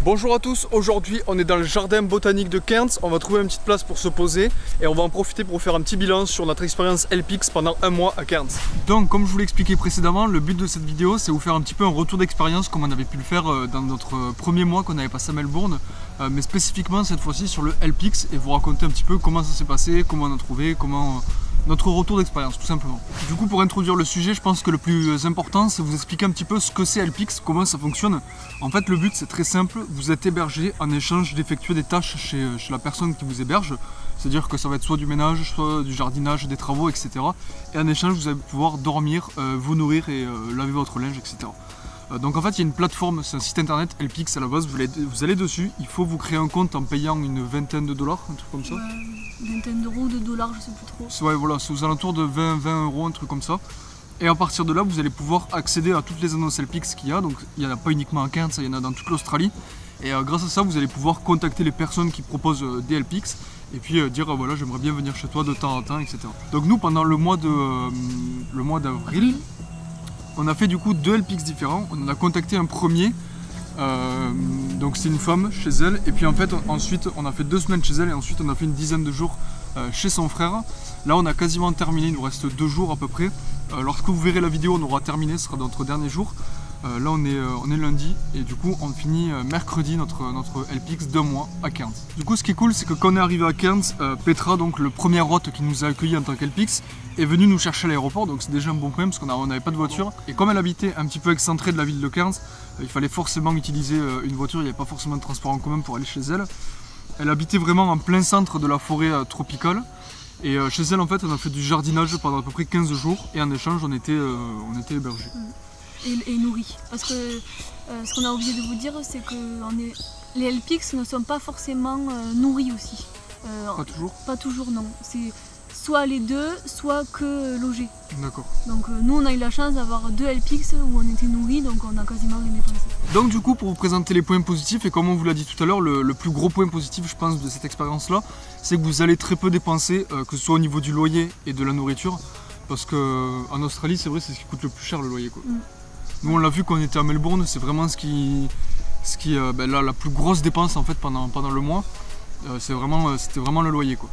Bonjour à tous, aujourd'hui on est dans le jardin botanique de Cairns, on va trouver une petite place pour se poser et on va en profiter pour faire un petit bilan sur notre expérience LPX pendant un mois à Cairns. Donc comme je vous l'ai expliqué précédemment, le but de cette vidéo c'est vous faire un petit peu un retour d'expérience comme on avait pu le faire dans notre premier mois qu'on avait passé à Melbourne, mais spécifiquement cette fois-ci sur le LPX et vous raconter un petit peu comment ça s'est passé, comment on a trouvé, comment... notre retour d'expérience tout simplement. Du coup pour introduire le sujet, je pense que le plus important c'est vous expliquer un petit peu ce que c'est LPX, comment ça fonctionne. En fait le but c'est très simple, vous êtes hébergé en échange d'effectuer des tâches chez la personne qui vous héberge. C'est-à-dire que ça va être soit du ménage, soit du jardinage, des travaux, etc. Et en échange vous allez pouvoir dormir, vous nourrir et laver votre linge, etc. Donc en fait il y a une plateforme, c'est un site internet LPX à la base, vous allez dessus, il faut vous créer un compte en payant une vingtaine de dollars, un truc comme ça. Une vingtaine d'euros ou de dollars, je sais plus trop. Ouais voilà, c'est aux alentours de 20 euros, un truc comme ça. Et à partir de là vous allez pouvoir accéder à toutes les annonces LPX qu'il y a, donc il n'y en a pas uniquement à Cairns, il y en a dans toute l'Australie. Et grâce à ça vous allez pouvoir contacter les personnes qui proposent des LPX et puis dire voilà j'aimerais bien venir chez toi de temps en temps, etc. Donc nous pendant le mois d'avril, on a fait du coup 2 LPX différents. On en a contacté un premier, donc c'est une femme chez elle, et puis en fait ensuite on a fait 2 semaines chez elle et ensuite on a fait une dizaine de jours chez son frère. Là on a quasiment terminé, il nous reste 2 jours à peu près. Lorsque vous verrez la vidéo on aura terminé, ce sera notre dernier jour. Là on est lundi et du coup on finit mercredi notre LPX d'1 mois à Cairns. Du coup ce qui est cool c'est que quand on est arrivé à Cairns, Petra, donc le premier hôte qui nous a accueillis en tant qu'LPX, est venue nous chercher à l'aéroport, donc c'est déjà un bon point parce qu'on n'avait pas de voiture. Et comme elle habitait un petit peu excentrée de la ville de Cairns, il fallait forcément utiliser une voiture, il n'y avait pas forcément de transport en commun pour aller chez elle. Elle habitait vraiment en plein centre de la forêt tropicale. Et chez elle en fait on a fait du jardinage pendant à peu près 15 jours et en échange on était hébergés. Et nourris. Parce que ce qu'on a oublié de vous dire, c'est que les LPX ne sont pas forcément nourris aussi. Pas toujours? Pas toujours, non. C'est soit les deux, soit que logés. D'accord. Donc nous, on a eu la chance d'avoir 2 LPX où on était nourris, donc on a quasiment rien dépensé. Donc du coup, pour vous présenter les points positifs, et comme on vous l'a dit tout à l'heure, le plus gros point positif, je pense, de cette expérience-là, c'est que vous allez très peu dépenser, que ce soit au niveau du loyer et de la nourriture. Parce qu'en Australie, c'est vrai, c'est ce qui coûte le plus cher, le loyer, quoi. Nous on l'a vu quand on était à Melbourne, c'est vraiment la plus grosse dépense en fait pendant le mois, c'était vraiment le loyer quoi.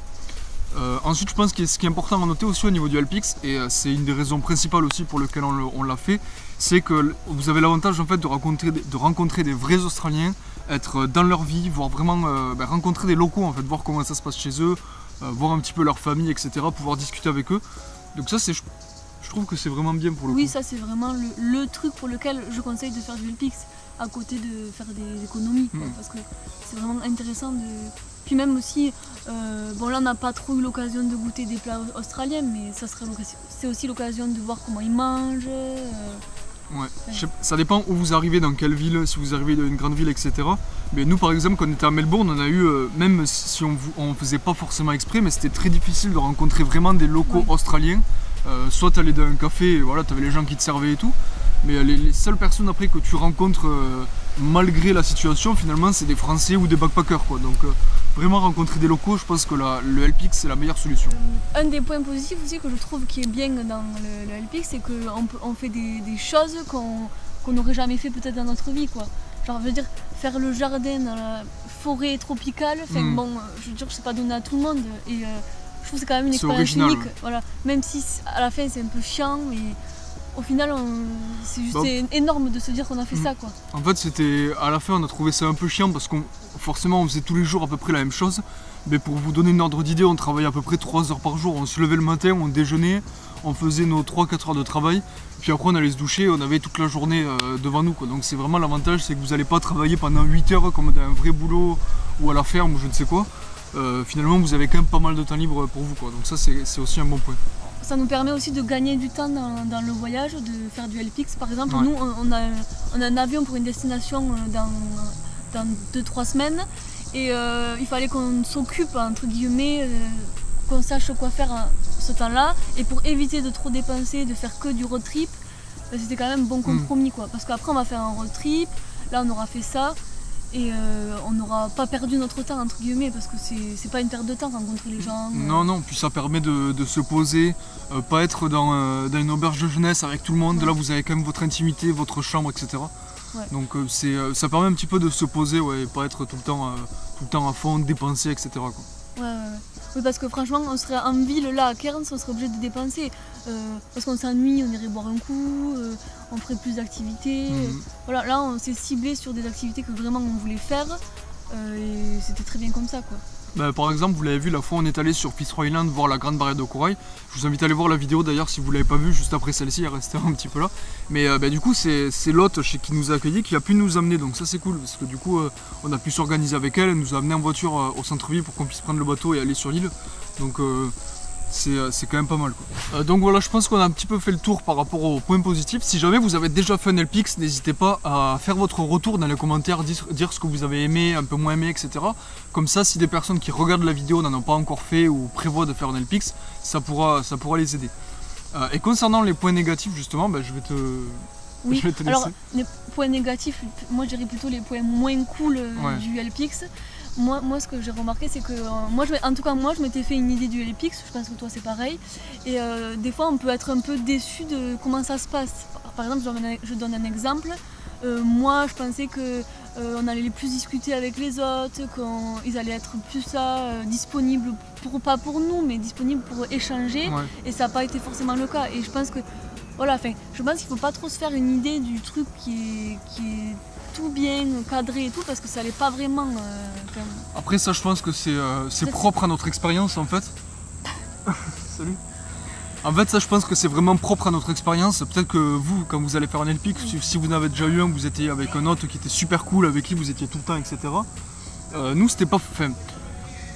Ensuite je pense que ce qui est important à noter aussi au niveau du LPX, et c'est une des raisons principales aussi pour lesquelles on l'a fait, c'est que vous avez l'avantage en fait de rencontrer des vrais Australiens, être dans leur vie, voir vraiment rencontrer des locaux en fait, voir comment ça se passe chez eux, voir un petit peu leur famille, etc., pouvoir discuter avec eux. Donc ça je trouve que c'est vraiment bien pour le coup. Oui, ça c'est vraiment le truc pour lequel je conseille de faire du LPX, à côté de faire des économies, quoi, parce que c'est vraiment intéressant de... Puis même aussi, bon là on n'a pas trop eu l'occasion de goûter des plats australiens, mais c'est aussi l'occasion de voir comment ils mangent. Ouais. Ça dépend où vous arrivez, dans quelle ville, si vous arrivez d'une grande ville, etc. Mais nous par exemple quand on était à Melbourne, on a eu, même si on faisait pas forcément exprès, mais c'était très difficile de rencontrer vraiment des locaux australiens. Soit tu allais dans un café et voilà, tu avais les gens qui te servaient et tout, mais les seules personnes après que tu rencontres malgré la situation finalement c'est des Français ou des backpackers quoi. Donc vraiment rencontrer des locaux, je pense que le LPX c'est la meilleure solution. Un des points positifs aussi que je trouve qui est bien dans le LPX, c'est qu'on fait des choses qu'on n'aurait jamais fait peut-être dans notre vie quoi. Genre je veux dire, faire le jardin dans la forêt tropicale, bon je veux dire que c'est pas donné à tout le monde et je trouve que c'est quand même une expérience unique, voilà. Même si à la fin c'est un peu chiant, mais au final c'est juste énorme de se dire qu'on a fait ça quoi. En fait à la fin on a trouvé ça un peu chiant parce qu'on forcément on faisait tous les jours à peu près la même chose. Mais pour vous donner une ordre d'idée, on travaillait à peu près 3 heures par jour. On se levait le matin, on déjeunait, on faisait nos 3-4 heures de travail. Puis après on allait se doucher, on avait toute la journée devant nous quoi. Donc c'est vraiment l'avantage, c'est que vous n'allez pas travailler pendant 8 heures comme dans un vrai boulot ou à la ferme ou je ne sais quoi. Finalement vous avez quand même pas mal de temps libre pour vous quoi. Donc ça c'est aussi un bon point. Ça nous permet aussi de gagner du temps dans le voyage, de faire du LPX par exemple. Nous on a un avion pour une destination dans 2-3 semaines et il fallait qu'on s'occupe entre guillemets, qu'on sache quoi faire ce temps-là, et pour éviter de trop dépenser, de faire que du road trip, c'était quand même un bon compromis quoi. Parce qu'après on va faire un road trip, là on aura fait ça. Et on n'aura pas perdu notre temps entre guillemets parce que c'est pas une perte de temps rencontrer les gens. Non, puis ça permet de se poser, pas être dans une auberge de jeunesse avec tout le monde. Là vous avez quand même votre intimité, votre chambre, etc. Ouais. Donc ça permet un petit peu de se poser, ouais, et pas être tout le temps à fond, dépenser, etc. quoi. Ouais. Oui, parce que franchement, on serait en ville, là, à Cairns, on serait obligé de dépenser. Parce qu'on s'ennuie, on irait boire un coup, on ferait plus d'activités. Voilà, là, on s'est ciblé sur des activités que vraiment on voulait faire. Et c'était très bien comme ça, quoi. Bah, par exemple, vous l'avez vu, la fois on est allé sur Fitzroy Island voir la grande barrière de corail. Je vous invite à aller voir la vidéo d'ailleurs si vous l'avez pas vue, juste après celle-ci, elle restait un petit peu là. Mais du coup, c'est l'hôte qui nous a accueillis qui a pu nous amener, donc ça c'est cool parce que du coup, on a pu s'organiser avec elle. Elle nous a amené en voiture au centre-ville pour qu'on puisse prendre le bateau et aller sur l'île. Donc c'est quand même pas mal, quoi. Donc voilà, je pense qu'on a un petit peu fait le tour par rapport aux points positifs. Si jamais vous avez déjà fait un LPX, n'hésitez pas à faire votre retour dans les commentaires, dire ce que vous avez aimé, un peu moins aimé, etc. Comme ça, si des personnes qui regardent la vidéo n'en ont pas encore fait ou prévoient de faire un LPX, ça pourra les aider. Et concernant les points négatifs, justement, je vais te laisser. Alors les points négatifs, moi je dirais plutôt les points moins cool du LPX. Moi, ce que j'ai remarqué, c'est que moi, je m'étais fait une idée du LPX, je pense que toi c'est pareil. Et des fois, on peut être un peu déçu de comment ça se passe. Par exemple, je donne un exemple. Moi, je pensais qu'on allait plus discuter avec les autres, qu'ils allaient être plus disponibles, pas pour nous, mais disponibles pour échanger. Ouais. Et ça n'a pas été forcément le cas. Et je pense que, voilà, je pense qu'il ne faut pas trop se faire une idée du truc qui est tout bien cadré et tout, parce que ça l'est pas vraiment. Après ça, je pense que c'est propre à notre expérience en fait. Salut. En fait, ça, je pense que c'est vraiment propre à notre expérience. Peut-être que vous, quand vous allez faire un LPX, si vous en avez déjà eu un, vous étiez avec un autre qui était super cool, avec qui vous étiez tout le temps, etc. Nous, c'était pas. Enfin,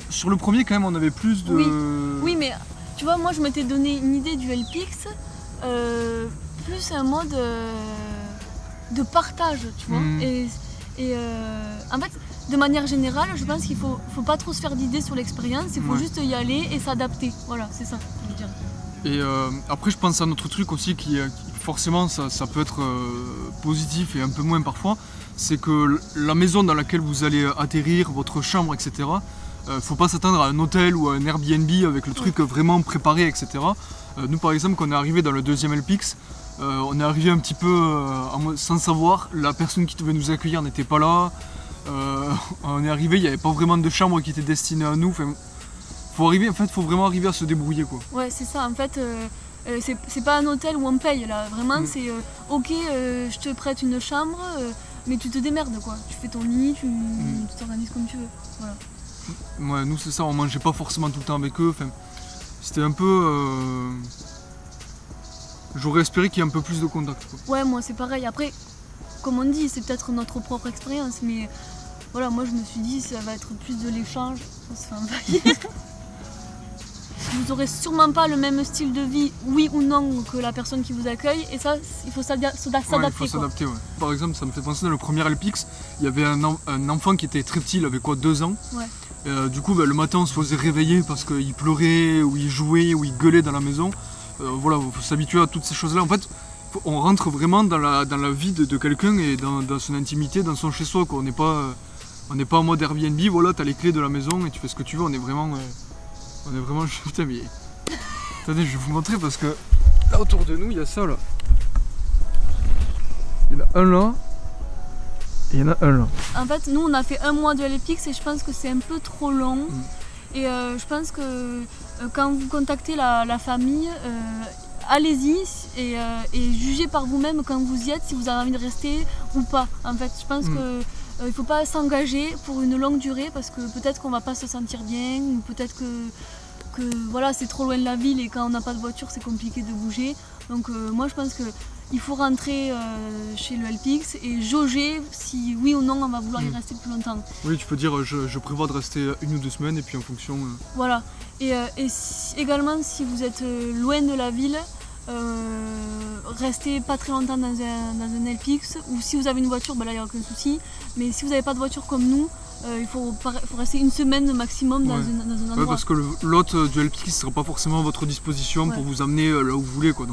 sur le premier, quand même, on avait plus de. Oui, mais tu vois, moi, je m'étais donné une idée du LPX, plus un mode de partage, tu vois. Et en fait, de manière générale, je pense qu'il faut pas trop se faire d'idées sur l'expérience, il faut juste y aller et s'adapter. Voilà, c'est ça, je veux dire. Et après, je pense à un autre truc aussi qui forcément, ça peut être positif et un peu moins parfois, c'est que la maison dans laquelle vous allez atterrir, votre chambre, etc., faut pas s'attendre à un hôtel ou à un Airbnb avec le truc vraiment préparé, etc. Nous, par exemple, quand on est arrivé dans le deuxième LPX, on est arrivé un petit peu sans savoir, la personne qui devait nous accueillir n'était pas là. On est arrivé, il n'y avait pas vraiment de chambre qui était destinée à nous. Faut vraiment arriver à se débrouiller, quoi. Ouais, c'est ça. En fait, c'est pas un hôtel où on paye là. Vraiment, c'est ok, je te prête une chambre, mais tu te démerdes, quoi. Tu fais ton lit, tu t'organises comme tu veux. Voilà. Ouais, nous c'est ça. On mangeait pas forcément tout le temps avec eux. C'était un peu. J'aurais espéré qu'il y ait un peu plus de contact, quoi. Ouais, moi c'est pareil. Après, comme on dit, c'est peut-être notre propre expérience, mais voilà, moi je me suis dit ça va être plus de l'échange, on se fait envahir. Vous aurez sûrement pas le même style de vie, oui ou non, que la personne qui vous accueille, et ça, il faut s'adapter. Ouais, il faut s'adapter, ouais. Par exemple, ça me fait penser dans le premier LPX, il y avait un enfant qui était très petit, il avait 2 ans. Ouais. Du coup, le matin, on se faisait réveiller parce qu'il pleurait, ou il jouait, ou il gueulait dans la maison. Voilà, il faut s'habituer à toutes ces choses-là. En fait, on rentre vraiment dans la vie de quelqu'un et dans son intimité, dans son chez-soi, quoi. On n'est pas en mode Airbnb, voilà, t'as les clés de la maison et tu fais ce que tu veux. On est vraiment putain, mais attendez, je vais vous montrer parce que là autour de nous, il y a ça là. Il y en a un là. Et il y en a un là. En fait, nous on a fait 1 mois de LPX et je pense que c'est un peu trop long. Et je pense que quand vous contactez la famille, allez-y et jugez par vous-même quand vous y êtes si vous avez envie de rester ou pas. En fait, je pense que il ne faut pas s'engager pour une longue durée parce que peut-être qu'on va pas se sentir bien ou peut-être que voilà, c'est trop loin de la ville et quand on n'a pas de voiture c'est compliqué de bouger. Donc moi je pense qu'il faut rentrer chez le LPX et jauger si oui ou non on va vouloir y rester plus longtemps. Oui, tu peux dire je prévois de rester 1 ou 2 semaines et puis en fonction... Voilà. Et également si vous êtes loin de la ville, restez pas très longtemps dans un LPX, ou si vous avez une voiture, là il n'y a aucun souci, mais si vous n'avez pas de voiture comme nous, il faut rester 1 semaine maximum dans un endroit. Ouais, parce que l'hôte du LPX ne sera pas forcément à votre disposition pour vous amener là où vous voulez, quoi.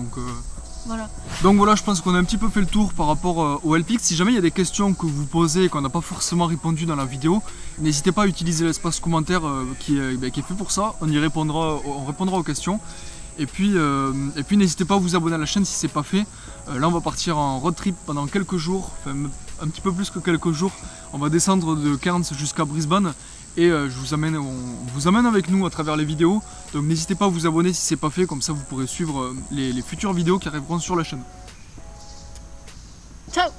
Voilà. Donc voilà, je pense qu'on a un petit peu fait le tour par rapport au LPX. Si jamais il y a des questions que vous posez et qu'on n'a pas forcément répondu dans la vidéo, n'hésitez pas à utiliser l'espace commentaire qui est fait pour ça, on répondra aux questions. Et puis n'hésitez pas à vous abonner à la chaîne si c'est pas fait. Là on va partir en road trip pendant quelques jours, enfin un petit peu plus que quelques jours. On va descendre de Cairns jusqu'à Brisbane et on vous amène avec nous à travers les vidéos. Donc n'hésitez pas à vous abonner si c'est pas fait, comme ça vous pourrez suivre les futures vidéos qui arriveront sur la chaîne. Ciao.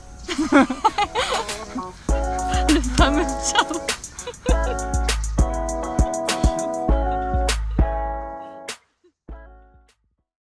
Le fameux ciao.